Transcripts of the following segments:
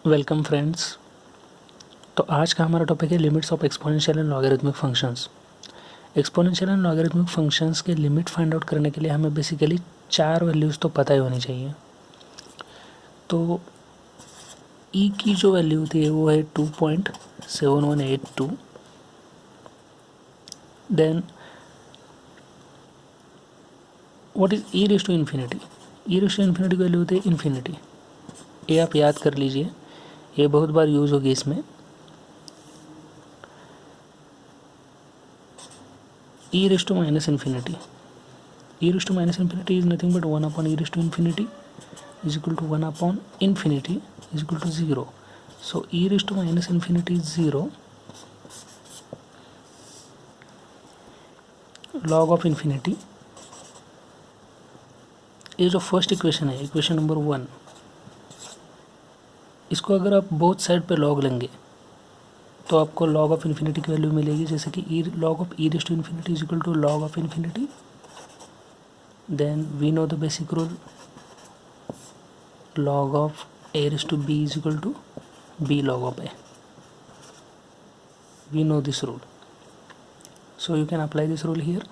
Welcome friends. तो आज का हमारा टॉपिक है limits of exponential and logarithmic functions. Exponential and logarithmic functions के लिमिट फाइंड आउट करने के लिए हमें बेसिकली 4 वैल्यूज़ तो पता ही होनी चाहिए। तो ई की जो वैल्यू होती है वो है 2.7182। Then what is e raise to infinity. E raise to infinity की वैल्यू होती है इन्फिनिटी। ये आप याद कर लीजिए, ये बहुत बार यूज़ होगी इसमें। e raised to minus infinity. E raised to minus infinity is nothing but 1 upon e raised to infinity is equal to 1 upon infinity is equal to 0. So e raised to minus infinity is 0. Log of infinity, ये जो first equation है, equation number 1, इसको अगर आप both side पे log लेंगे तो आपको लॉग ऑफ इन्फिनिटी की वैल्यू मिलेगी, जैसे कि E log of E raise to infinity is equal to log of infinity. Then we know the basic rule, log of a raised to b is equal to b log of a. We know this rule, so you can apply this rule here.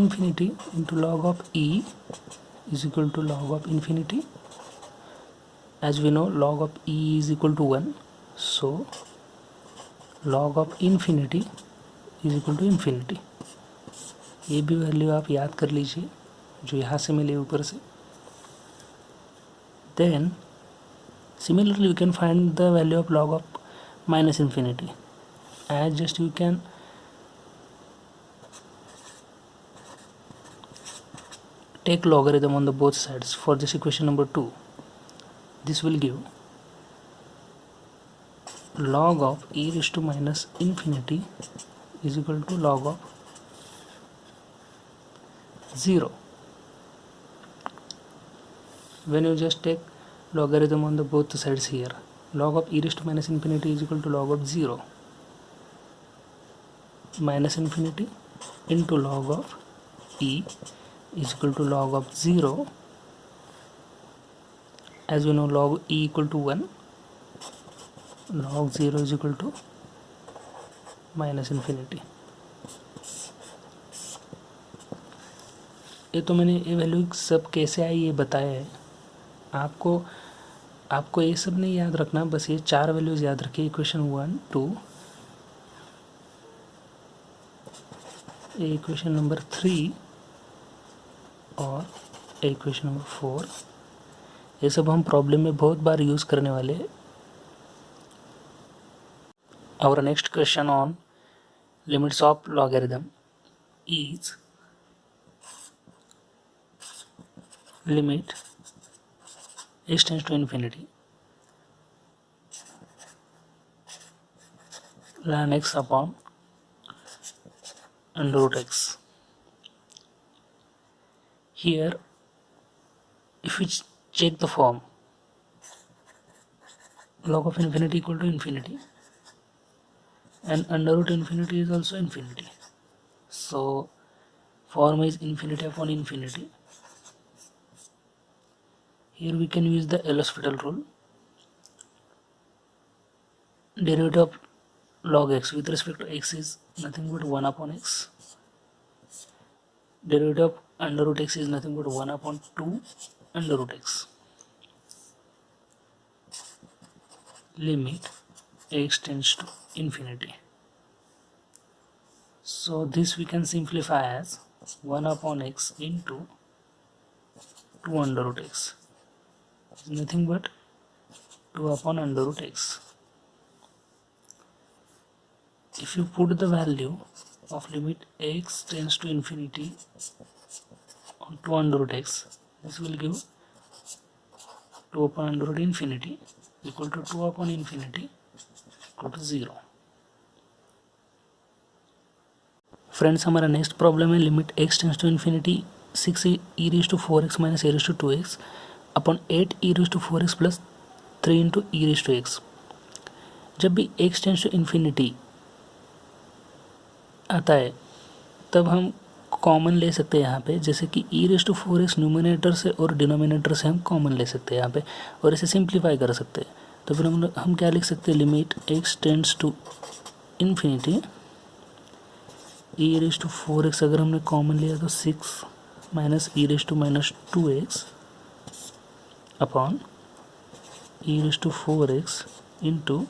Infinity into log of e is equal to log of infinity. As we know, log of e is equal to 1, so log of infinity is equal to infinity. ये भी value आप याद कर लीजिए जो यहाँ से मिले ऊपर से. Then similarly you can find the value of log of minus infinity, as just you can take logarithm on the both sides for this equation number 2. This will give log of e raised to minus infinity is equal to log of 0. When you just take logarithm on the both sides here, log of e raised to minus infinity is equal to log of 0 minus infinity into log of e is equal to log of 0. As we know, log e equal to 1, log 0 is equal to minus infinity. ये तो मैंने ये value सब कैसे आई ये बताया है आपको ये सब नहीं याद रखना, बस ये 4 वैल्यूज़ याद रखिए. इक्वेशन 1, 2, इक्वेशन नंबर 3 और इक्वेशन नंबर 4. ये सब हम प्रॉब्लम में बहुत बार यूज़ करने वाले हैं. Our next question on limits of logarithm is limit x tends to infinity ln x upon under root x. Here if we check the form, log of infinity equal to infinity and under root infinity is also infinity, so form is infinity upon infinity. Here we can use the L'Hospital rule. Derivative of log x with respect to x is nothing but 1 upon x. Derivative of under root x is nothing but 1 upon 2 under root x. Limit x tends to infinity. So this we can simplify as 1 upon x into 2 under root x is nothing but 2 upon under root x. If you put the value of limit x tends to infinity on 2 under root x, this will give 2 upon under root infinity equal to 2 upon infinity equal to 0. Friends, हमारा next problem है limit x tends to infinity 6 e raise to 4x minus a raise to 2x upon 8 e raise to 4x plus 3 into e raise to x. जब भी x tends to infinity आता है तब हम common ले सकते हैं यहाँ पे, जैसे कि e raise to 4x numerator से और डिनोमिनेटर से हम कॉमन ले सकते हैं यहाँ पे और इसे सिंप्लीफाई कर सकते हैं. तो फिर हम क्या लिख सकते हैं, limit x tends to infinity e⁴x अगर हमने कॉमन लिया तो 6 minus e⁻²x upon e⁴x into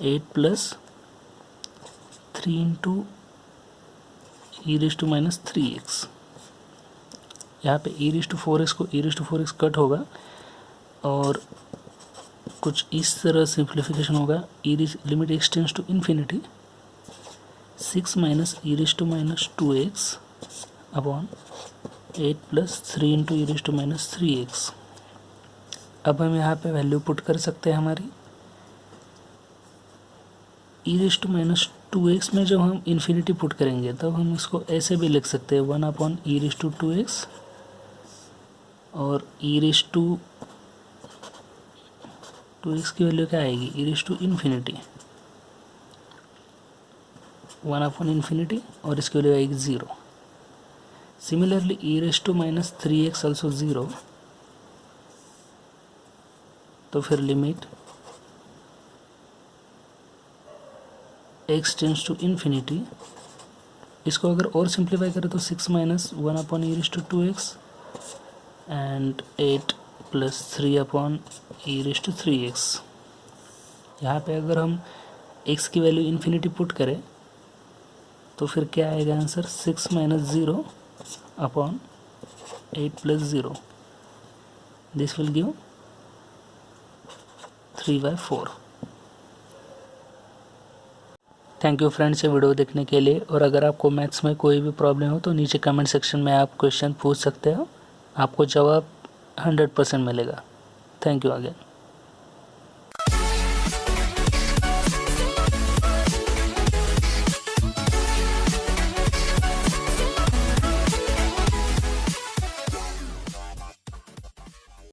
8 plus 3 into e⁻3x। यहाँ पे e⁴x को e⁴x कट होगा और कुछ इस तरह सिंप्लीफिकेशन होगा। Limit x tends to infinity 6 minus e⁻²x upon 8 plus 3 into e⁻3x। अब हम यहाँ पे वैल्यू पुट कर सकते हैं हमारी। e⁻²x में जब हम इन्फिनिटी पुट करेंगे तब हम इसको ऐसे भी लिख सकते हैं 1 अपॉन e⁻²x और e⁻²x की वैल्यू क्या आएगी, e⁻∞, 1 अपॉन इन्फिनिटी और इसकी वैल्यू आएगी 0। Similarly e⁻3x also 0। तो फिर limit x tends to infinity, इसको अगर और सिंप्लीफाई करें तो 6 minus 1 upon e⁻² and 8 plus 3 upon e⁻3x। यहाँ पे अगर हम x की वैल्यू इन्फिनिटी पुट करें तो फिर क्या आएगा answer, 6 minus 0 upon 8 plus 0, this will give 3/4। Thank you friends ये वीडियो देखने के लिए। और अगर आपको मैथ्स में कोई भी प्रॉब्लम हो तो नीचे कमेंट सेक्शन में आप क्वेश्चन पूछ सकते हो, आपको जवाब 100% मिलेगा। Thank you again.